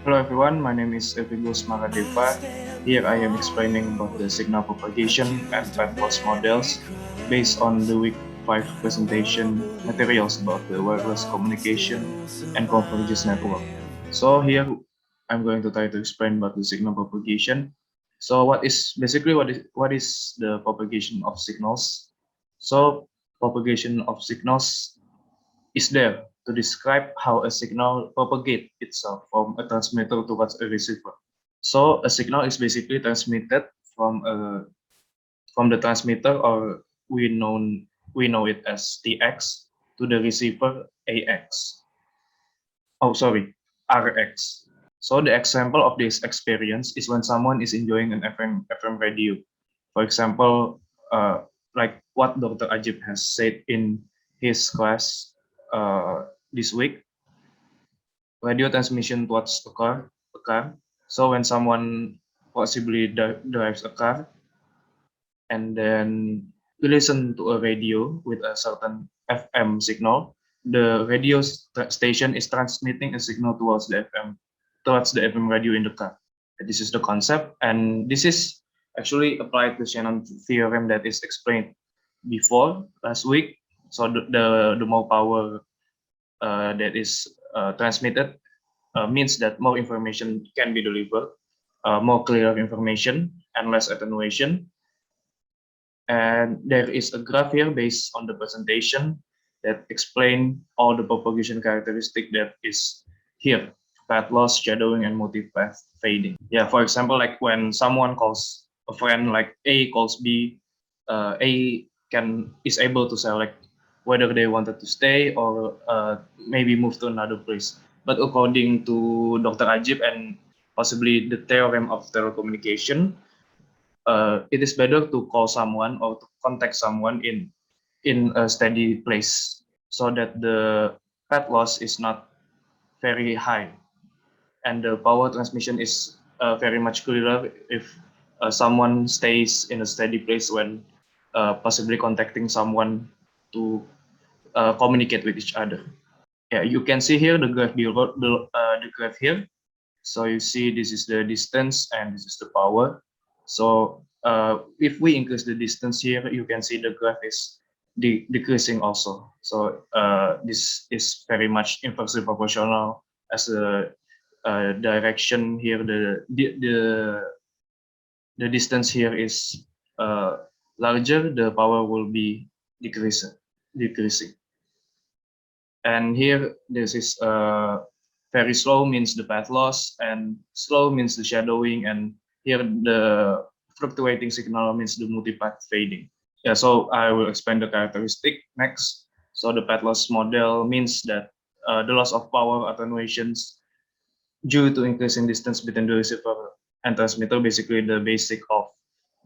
Hello everyone, my name is Erfigo Smaradheva. Here I am explaining about the signal propagation and path loss models based on the week 5 presentation materials about the wireless communication and convergence network. So here I'm going to try to explain about the signal propagation. So what is the propagation of signals? So propagation of signals is there to describe how a signal propagates itself from a transmitter towards a receiver. So a signal is basically transmitted from the transmitter, or we know it as TX, to the receiver AX. Oh, sorry, RX. So the example of this experience is when someone is enjoying an FM radio. For example, like what Dr. Ajib has said in his class this week, radio transmission towards a car. So when someone possibly drives a car and then you listen to a radio with a certain FM signal, the radio station is transmitting a signal towards the FM radio in the car. This is the concept, and this is actually applied to Shannon theorem that is explained before last week. So the more power that is transmitted means that more information can be delivered, more clear information and less attenuation. And there is a graph here based on the presentation that explain all the propagation characteristic that is here: path loss, shadowing, and multipath fading. Yeah, for example, like when someone calls a friend, like A calls B, A is able to select whether they wanted to stay or maybe move to another place. But according to Dr. Ajib and possibly the theorem of telecommunication, it is better to call someone or to contact someone in a steady place so that the path loss is not very high and the power transmission is very much clearer if someone stays in a steady place when possibly contacting someone to communicate with each other. Yeah, you can see here the graph below the graph here. So you see this is the distance and this is the power. So if we increase the distance here, you can see the graph is decreasing also. So this is very much inversely proportional as a direction here. The distance here is larger, the power will be decreasing. And here this is very slow means the path loss, and slow means the shadowing, and here the fluctuating signal means the multipath fading. Yeah, so I will explain the characteristic next. So the path loss model means that the loss of power attenuations due to increasing distance between the receiver and transmitter, basically the basic of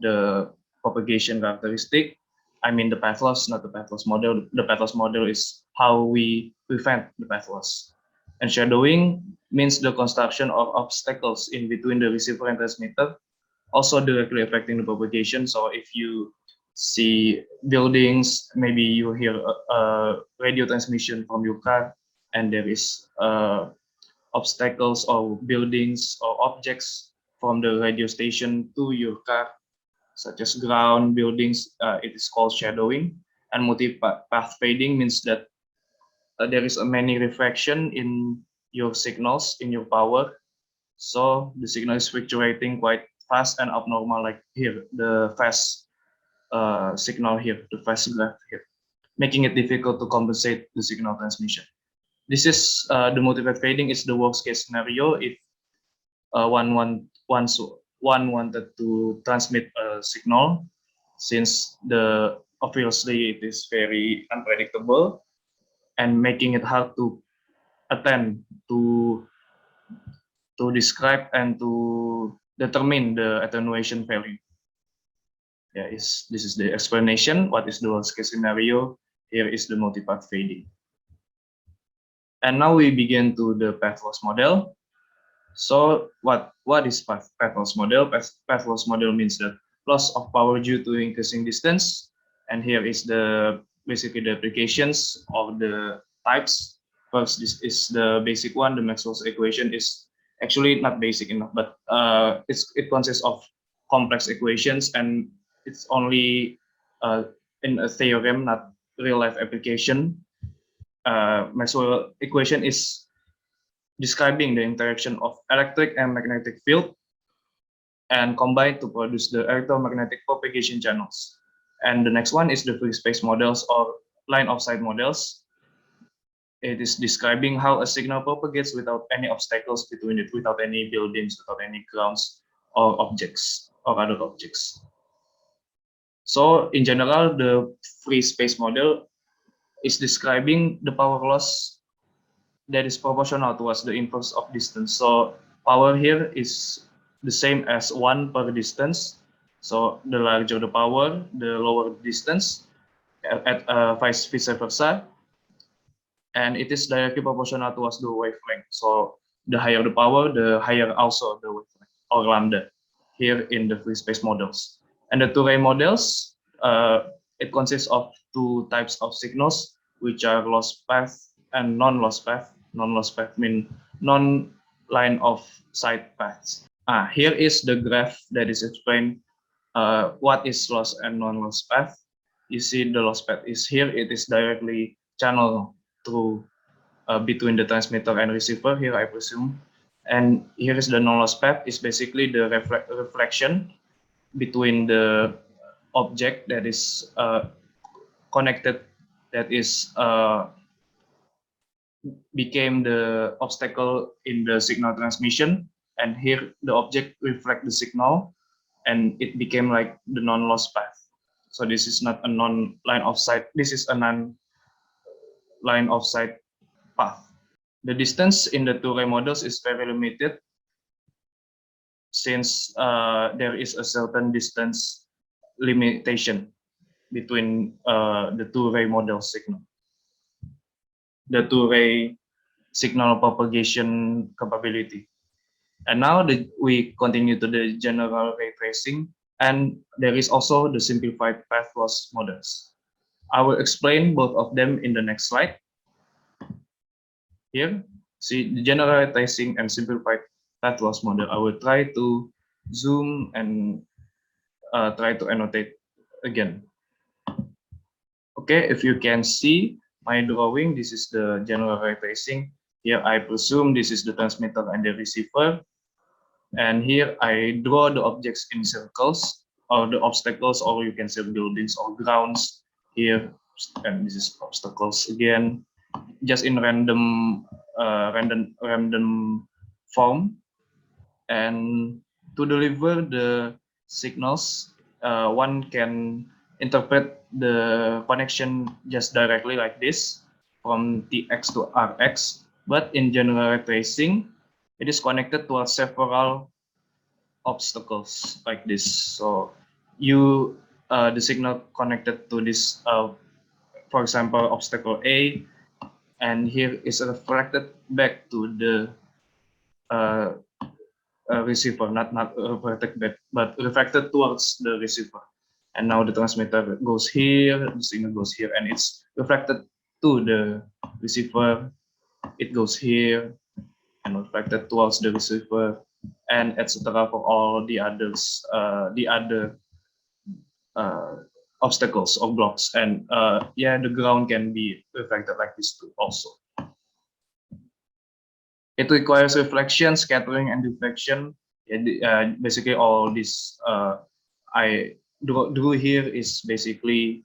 the propagation characteristic. I mean the path loss, not the path loss model. The path loss model is how we prevent the path loss. And shadowing means the construction of obstacles in between the receiver and transmitter, also directly affecting the propagation. So if you see buildings, maybe you hear a radio transmission from your car, and there is obstacles or buildings or objects from the radio station to your car, such as ground, buildings, it is called shadowing. And multipath fading means that there is a many refraction in your signals, in your power. So the signal is fluctuating quite fast and abnormal, like here, the fast signal here, the fast graph here, making it difficult to compensate the signal transmission. This is the multipath fading is the worst case scenario if one wanted to transmit a signal, since the obviously it is very unpredictable and making it hard to attend to describe and to determine the attenuation value. Yeah, this is the explanation. What is the worst case scenario? Here is the multipath fading. And now we begin to the path loss model. So what is path loss model? Path loss model means that loss of power due to increasing distance. And here is the basically the applications of the types. First, this is the basic one. The Maxwell's equation is Actually, not basic enough, but it consists of complex equations, and it's only in a theorem, not real life application. Maxwell equation is describing the interaction of electric and magnetic field and combined to produce the electromagnetic propagation channels. And the next one is the free space models or line of sight models. It is describing how a signal propagates without any obstacles between it, without any buildings, without any grounds or objects or other objects. So in general, the free space model is describing the power loss that is proportional towards the inverse of distance. So power here is the same as 1 per distance. So the larger the power, the lower the distance, at vice versa. And it is directly proportional towards the wavelength. So the higher the power, the higher also the wavelength, or lambda, here in the free space models. And the two-ray models, it consists of two types of signals, which are loss path and non-loss path. Non-loss path means non-line of sight paths. Here is the graph that is explained what is loss and non-loss path. You see the loss path is here. It is directly channel through between the transmitter and receiver here, I presume. And here is the non-loss path, is basically the reflection between the object that is connected, that is became the obstacle in the signal transmission. And here the object reflect the signal, and it became like the non-loss path. So this is not a non-line of sight. This is a non-line of sight path. The distance in the two-ray models is very limited, since there is a certain distance limitation between the two-ray model signal. The two-ray signal propagation capability. And now we continue to the general ray tracing, and there is also the simplified path loss models. I will explain both of them in the next slide. Here, see the general ray tracing and simplified path loss model. I will try to zoom and try to annotate again. Okay, if you can see my drawing, this is the general ray tracing. Here I presume this is the transmitter and the receiver. And here I draw the objects in circles, or the obstacles, or you can say buildings or grounds here. And this is obstacles again, just in random form. And to deliver the signals, one can interpret the connection just directly like this, from Tx to Rx. But in general tracing, it is connected to several obstacles like this. So the signal connected to this, for example, obstacle A, and here is reflected back to the receiver, not reflected back, but reflected towards the receiver. And now the transmitter goes here, the signal goes here, and it's reflected to the receiver. It goes here and reflected towards the receiver, and etc. for all the others, the other obstacles or blocks. And yeah, the ground can be reflected like this too also. It requires reflection, scattering, and diffraction. Basically, all this I drew here is basically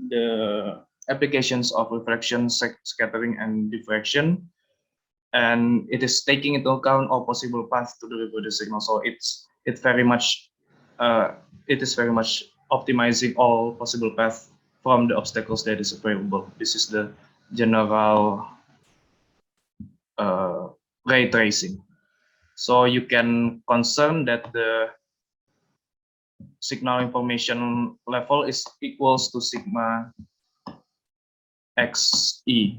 the applications of reflection, scattering, and diffraction. And it is taking into account all possible paths to deliver the signal. So it is very much optimizing all possible paths from the obstacles that is available. This is the general ray tracing. So you can concern that the signal information level is equals to sigma xe.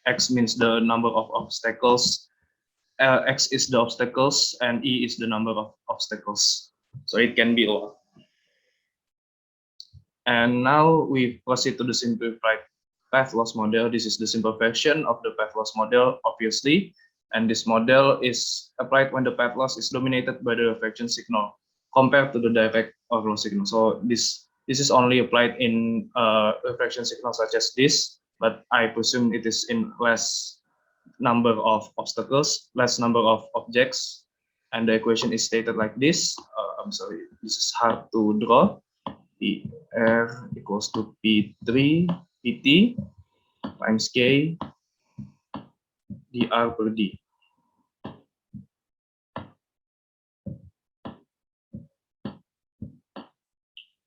X means the number of obstacles, X is the obstacles, and E is the number of obstacles. So it can be a lot. And now we proceed to the simplified path loss model. This is the simple version of the path loss model, obviously. And this model is applied when the path loss is dominated by the reflection signal compared to the direct overflow signal. So this is only applied in reflection signals such as this, but I presume it is in less number of obstacles, less number of objects, and the equation is stated like this. I'm sorry, this is hard to draw. PR equals to P3 PT times K dr per d.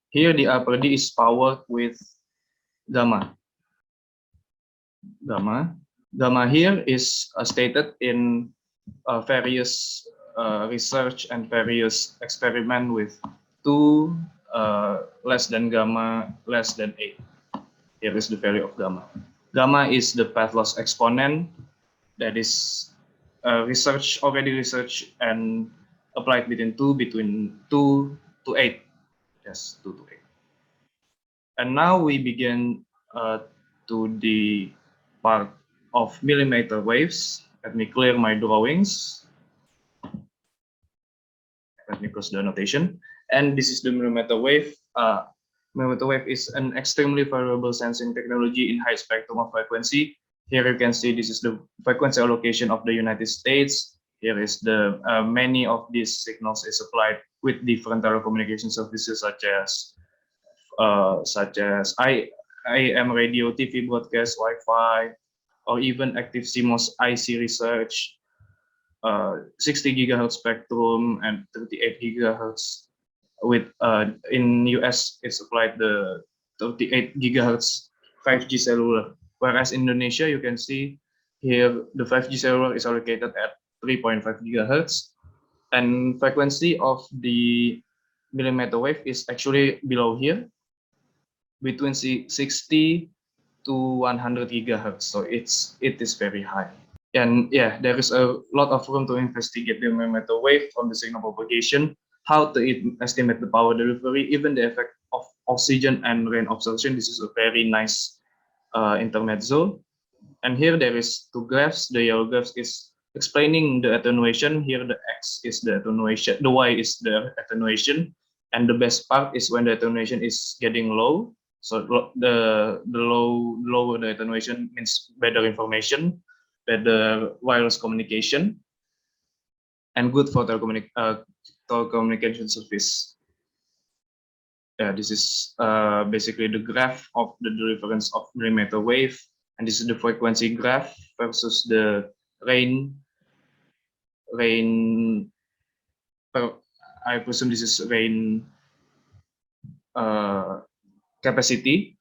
Here dr per d is powered with gamma. Gamma here is stated in various research and various experiment with 2 less than gamma less than 8. Here is the value of gamma. Gamma is the path loss exponent that is already researched and applied between 2 to 8. Yes, 2 to 8. And now we begin to the part of millimeter waves. Let me clear my drawings. Let me close the annotation. And this is the millimeter wave. Millimeter wave is an extremely variable sensing technology in high spectrum of frequency. Here you can see this is the frequency allocation of the United States. Here is the many of these signals is applied with different telecommunication services such as IM radio, TV broadcast, Wi-Fi, or even active CMOS IC research, 60 gigahertz spectrum and 38 gigahertz. With in US, it's applied the 38 gigahertz 5G cellular. Whereas in Indonesia, you can see here the 5G cellular is allocated at 3.5 gigahertz, and frequency of the millimeter wave is actually below here, between 60 to 100 gigahertz. So it is very high. And yeah, there is a lot of room to investigate the millimeter wave from the signal propagation, how to estimate the power delivery, even the effect of oxygen and rain absorption. This is a very nice intermezzo. And here there is 2 graphs. The yellow graph is explaining the attenuation. Here the X is the attenuation, the Y is the attenuation. And the best part is when the attenuation is getting low. So the lower the attenuation means better information, better wireless communication, and good for telecommunication service. This is basically the graph of the deliverance of millimeter wave, and this is the frequency graph versus the rain. I presume this is rain capacity.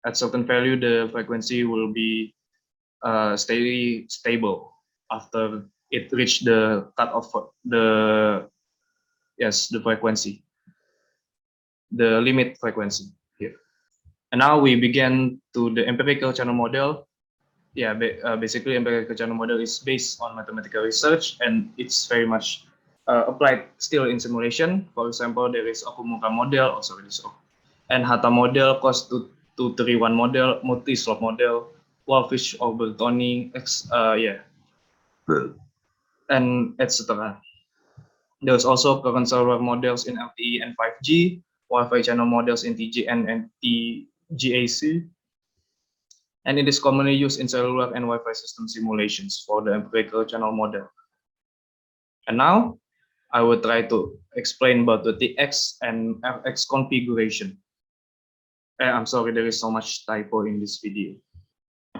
At certain value, the frequency will be stable after it reached the cutoff, the frequency, the limit frequency here. And now we begin to the empirical channel model. Basically empirical channel model is based on mathematical research, and it's very much applied still in simulation. For example, there is Okumura model, and Hatta model, COS 231 model, multi-slope model, Wolfish or Bertoni, and etc. There's also current cellular models in LTE and 5G, Wi-Fi channel models in TGN and TGAC, and it is commonly used in cellular and Wi-Fi system simulations for the empirical channel model. And now I will try to explain about the TX and RX configuration. I'm sorry, there is so much typo in this video.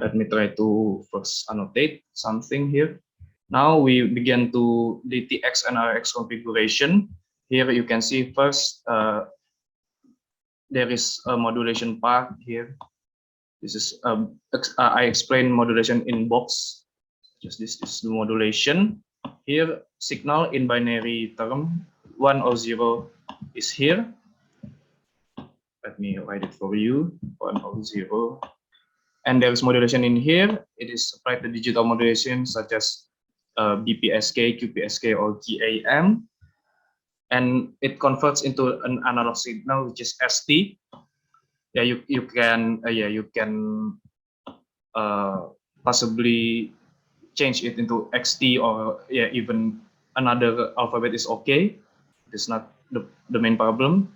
Let me try to first annotate something here. Now we begin to the TX and RX configuration. Here you can see first there is a modulation part here. This is I explain modulation in box. Just this is the modulation. Here signal in binary term 1 or 0 is here. Let me write it for you, 1 or 0. And there is modulation in here. It is applied to digital modulation such as BPSK, QPSK, or GAM. And it converts into an analog signal, which is ST. You can possibly change it into XT or even another alphabet is okay. It's not the main problem.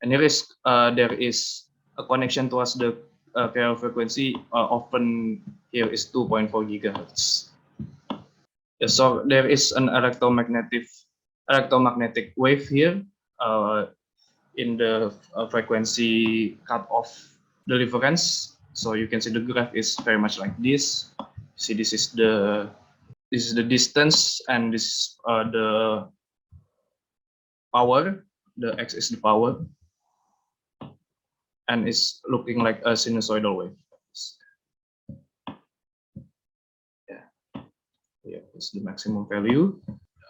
And here is there is a connection towards the carrier frequency. Often here is 2.4 gigahertz. Yeah, so there is an electromagnetic wave here in the frequency cutoff deliverance. So you can see the graph is very much like this. See, this is the distance, and this is the power. The x is the power, and it's looking like a sinusoidal wave. Yeah, it's the maximum value.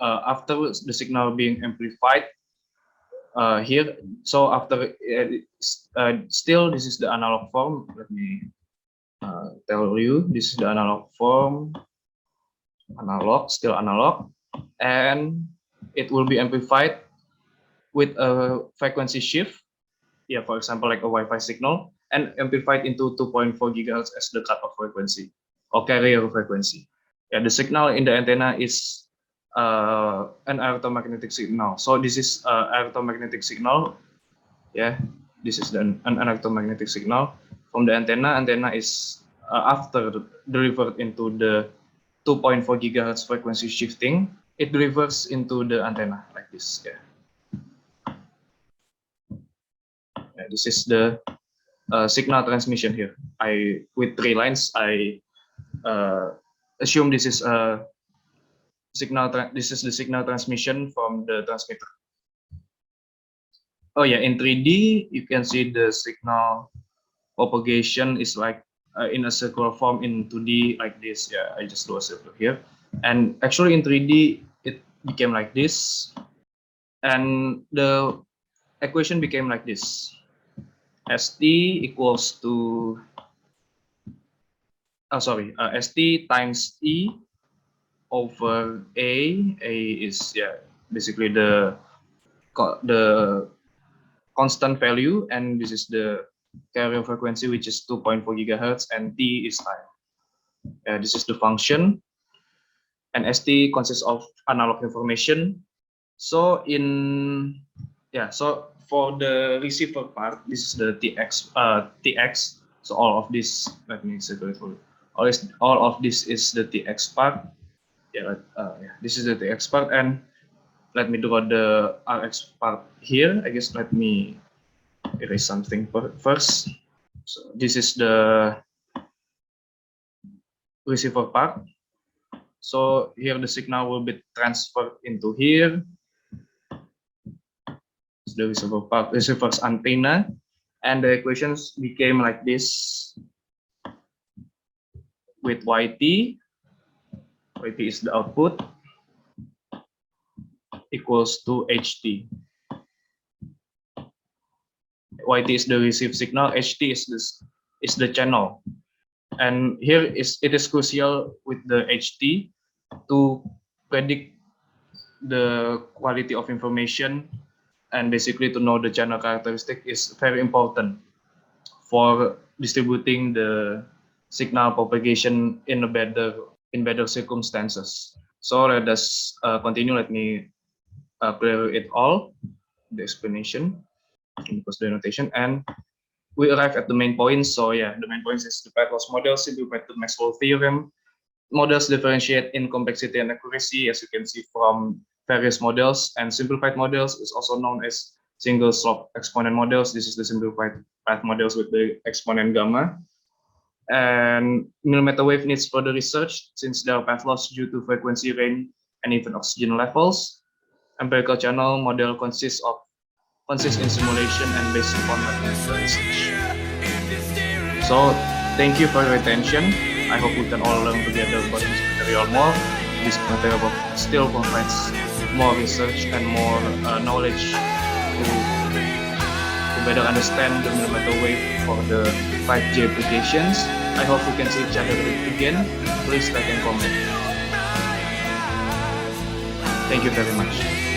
After the signal being amplified here, so after still this is the analog form. Let me tell you, this is the analog form. Still analog, and it will be amplified with a frequency shift. Yeah, for example, like a Wi-Fi signal, and amplified into 2.4 gigahertz as the cutoff frequency or carrier frequency. Yeah, the signal in the antenna is an electromagnetic signal. So this is electromagnetic signal. Yeah, this is an electromagnetic signal from the antenna. Antenna is after delivered into the 2.4 gigahertz frequency shifting, it delivers into the antenna like this. Yeah. This is the signal transmission here. With 3 lines, I assume this is a signal. This is the signal transmission from the transmitter. Oh yeah, in 3D you can see the signal propagation is like in a circular form in 2D like this. Yeah, I just do a circle here, and actually in 3D it became like this, and the equation became like this. St equals to St times E over A. A is basically the constant value, and this is the carrier frequency, which is 2.4 gigahertz, and T is time. This is the function, and St consists of analog information. So for the receiver part, this is the TX. So all of this, let me circle it for you. All of this is the TX part. This is the TX part, and let me draw the RX part here. I guess let me erase something first. So this is the receiver part. So here the signal will be transferred into here. The receiver part, receiver's antenna, and the equations became like this with YT. YT is the output equals to HT. YT is the received signal, HT is the channel, and here it is crucial with the HT to predict the quality of information, and basically to know the channel characteristic is very important for distributing the signal propagation in better circumstances. So let us continue. Let me clear it all, the explanation, because the notation, and we arrive at the main points. So yeah, the main points is the Petros model simplified to Maxwell theorem. Models differentiate in complexity and accuracy, as you can see from various models, and simplified models is also known as single slope exponent models. This is the simplified path models with the exponent gamma. And millimeter wave needs further research since there are path loss due to frequency range and even oxygen levels. Empirical channel model consists in simulation and based upon mathematical research. So thank you for your attention. I hope we can all learn together about this material more. This material still provides more research and more knowledge to better understand the millimeter wave for the 5G applications. I hope we can see each other again. Please like and comment. Thank you very much.